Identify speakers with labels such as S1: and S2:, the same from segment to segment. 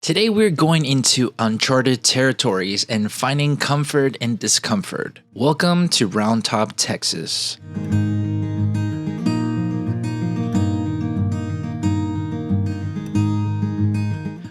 S1: Today we're going into uncharted territories and finding comfort and discomfort. Welcome to Round Top, Texas.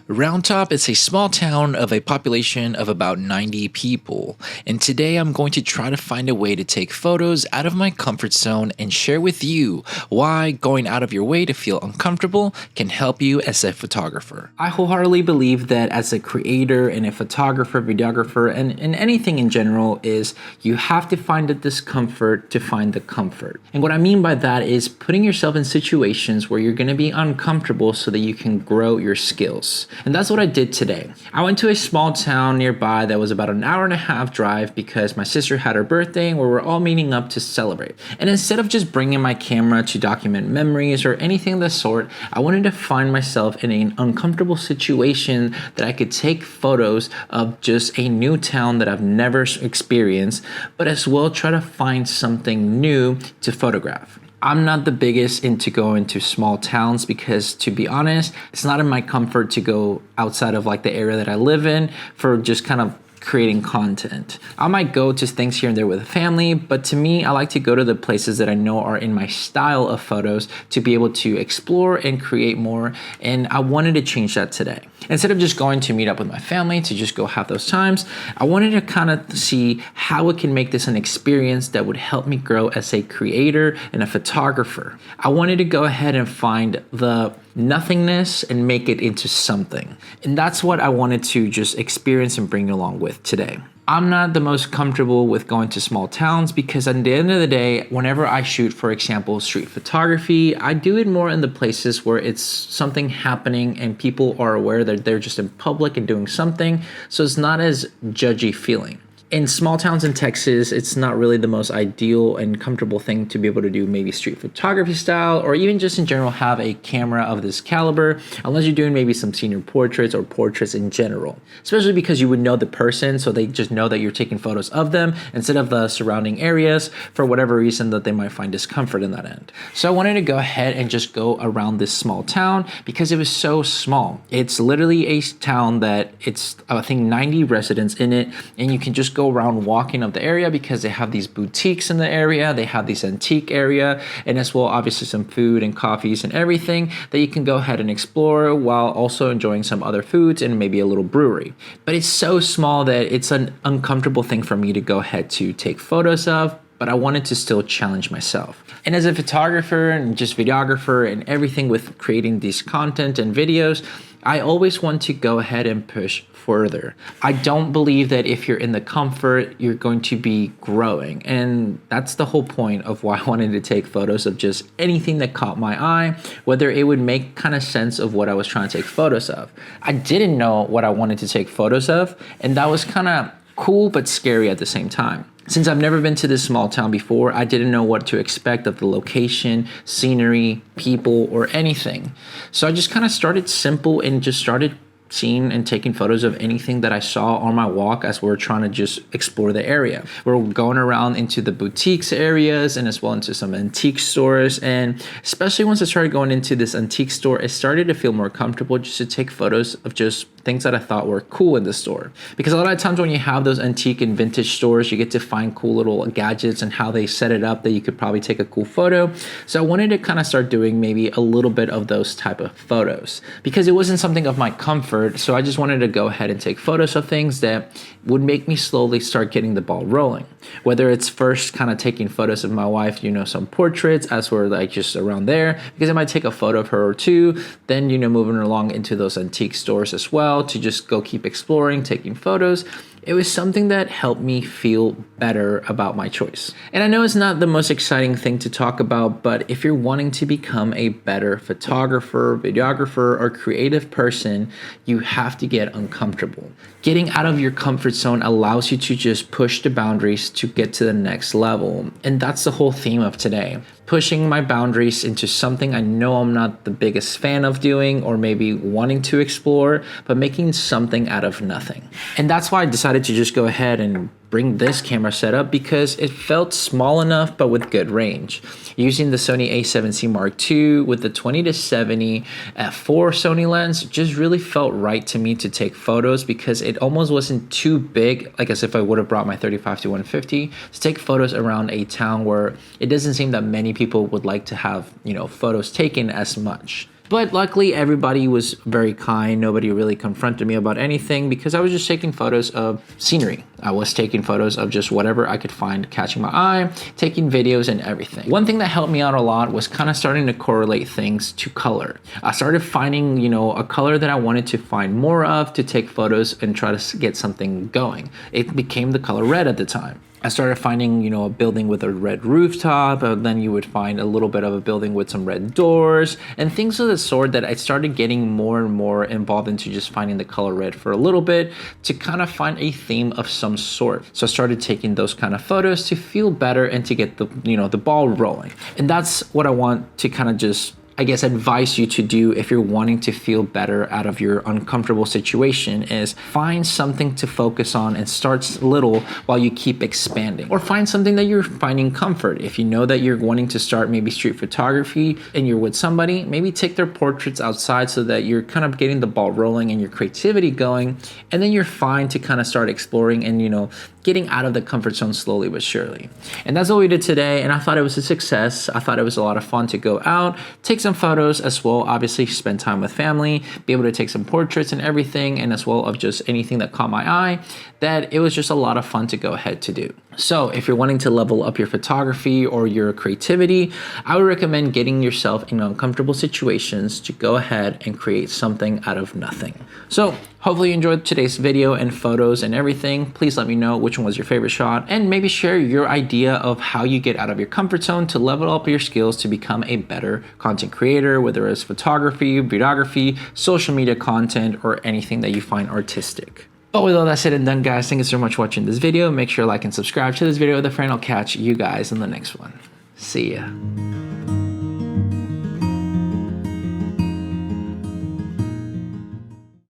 S1: Round Top is a small town of a population of about 90 people, and today I'm going to try to find a way to take photos out of my comfort zone and share with you why going out of your way to feel uncomfortable can help you as a photographer. I wholeheartedly believe that as a creator and a photographer, videographer, and anything in general is you have to find the discomfort to find the comfort. And what I mean by that is putting yourself in situations where you're going to be uncomfortable so that you can grow your skills. And that's what I did today. I went to a small town nearby that was about an hour and a half drive because my sister had her birthday and we were all meeting up to celebrate. And instead of just bringing my camera to document memories or anything of the sort, I wanted to find myself in an uncomfortable situation that I could take photos of just a new town that I've never experienced, but as well try to find something new to photograph. I'm not the biggest into going to small towns because, to be honest, it's not in my comfort to go outside of like the area that I live in for just kind of creating content. I might go to things here and there with family, but to me, I like to go to the places that I know are in my style of photos to be able to explore and create more. And I wanted to change that today. Instead of just going to meet up with my family to just go have those times, I wanted to kind of see how it can make this an experience that would help me grow as a creator and a photographer. I wanted to go ahead and find the nothingness and make it into something. And that's what I wanted to just experience and bring along with today. I'm not the most comfortable with going to small towns because at the end of the day, whenever I shoot, for example, street photography, I do it more in the places where it's something happening and people are aware that they're just in public and doing something. So it's not as judgy feeling. In small towns in Texas, it's not really the most ideal and comfortable thing to be able to do maybe street photography style or even just in general have a camera of this caliber unless you're doing maybe some senior portraits or portraits in general, especially because you would know the person so they just know that you're taking photos of them instead of the surrounding areas for whatever reason that they might find discomfort in that end. So I wanted to go ahead and just go around this small town because it was so small. It's literally a town that it's I think 90 residents in it, and you can just go around walking of the area because they have these boutiques in the area, they have this antique area, and as well obviously some food and coffees and everything that you can go ahead and explore while also enjoying some other foods and maybe a little brewery. But it's so small that it's an uncomfortable thing for me to go ahead to take photos of, but I wanted to still challenge myself. And as a photographer and just videographer and everything with creating these content and videos, I always want to go ahead and push further. I don't believe that if you're in the comfort, you're going to be growing. And that's the whole point of why I wanted to take photos of just anything that caught my eye, whether it would make kind of sense of what I was trying to take photos of. I didn't know what I wanted to take photos of, and that was kind of cool but scary at the same time. Since I've never been to this small town before, I didn't know what to expect of the location, scenery, people, or anything. So I just kind of started simple and just started seeing and taking photos of anything that I saw on my walk as we're trying to just explore the area. We're going around into the boutiques areas and as well into some antique stores. And especially once I started going into this antique store, it started to feel more comfortable just to take photos of just things that I thought were cool in the store. Because a lot of times when you have those antique and vintage stores, you get to find cool little gadgets and how they set it up that you could probably take a cool photo. So I wanted to kind of start doing maybe a little bit of those type of photos because it wasn't something of my comfort. So I just wanted to go ahead and take photos of things that would make me slowly start getting the ball rolling. Whether it's first kind of taking photos of my wife, some portraits as we're like just around there, because I might take a photo of her or two, then, moving along into those antique stores as well to just go keep exploring, taking photos. It was something that helped me feel better about my choice. And I know it's not the most exciting thing to talk about, but if you're wanting to become a better photographer, videographer, or creative person, you have to get uncomfortable. Getting out of your comfort zone allows you to just push the boundaries to get to the next level. And that's the whole theme of today. Pushing my boundaries into something I know I'm not the biggest fan of doing or maybe wanting to explore, but making something out of nothing. And that's why I decided to just go ahead and bring this camera setup because it felt small enough but with good range. Using the Sony A7cii Mark II with the 20-70 f4 Sony lens just really felt right to me to take photos because it almost wasn't too big, like as if I would have brought my 35-150 to take photos around a town where it doesn't seem that many people would like to have, you know, photos taken as much. But luckily, everybody was very kind. Nobody really confronted me about anything because I was just taking photos of scenery. I was taking photos of just whatever I could find catching my eye, taking videos and everything. One thing that helped me out a lot was kind of starting to correlate things to color. I started finding, you know, a color that I wanted to find more of to take photos and try to get something going. It became the color red at the time. I started finding, you know, a building with a red rooftop, and then you would find a little bit of a building with some red doors and things of the sort that I started getting more and more involved into just finding the color red for a little bit to kind of find a theme of some sort. So I started taking those kind of photos to feel better and to get the, you know, the ball rolling. And that's what I want to kind of just, I guess, advise you to do if you're wanting to feel better out of your uncomfortable situation is find something to focus on and start little while you keep expanding. Or find something that you're finding comfort. If you know that you're wanting to start maybe street photography and you're with somebody, maybe take their portraits outside so that you're kind of getting the ball rolling and your creativity going, and then you're fine to kind of start exploring and, you know, getting out of the comfort zone slowly but surely. And that's what we did today, and I thought it was a success. I thought it was a lot of fun to go out, take some photos as well, obviously spend time with family, be able to take some portraits and everything, and as well of just anything that caught my eye, that it was just a lot of fun to go ahead to do. So if you're wanting to level up your photography or your creativity, I would recommend getting yourself in uncomfortable situations to go ahead and create something out of nothing. So hopefully you enjoyed today's video and photos and everything. Please let me know which one was your favorite shot and maybe share your idea of how you get out of your comfort zone to level up your skills to become a better content creator, whether it's photography, videography, social media content, or anything that you find artistic. But with all that said and done, guys, thank you so much for watching this video. Make sure to like and subscribe to this video with a friend. I'll catch you guys in the next one. See ya.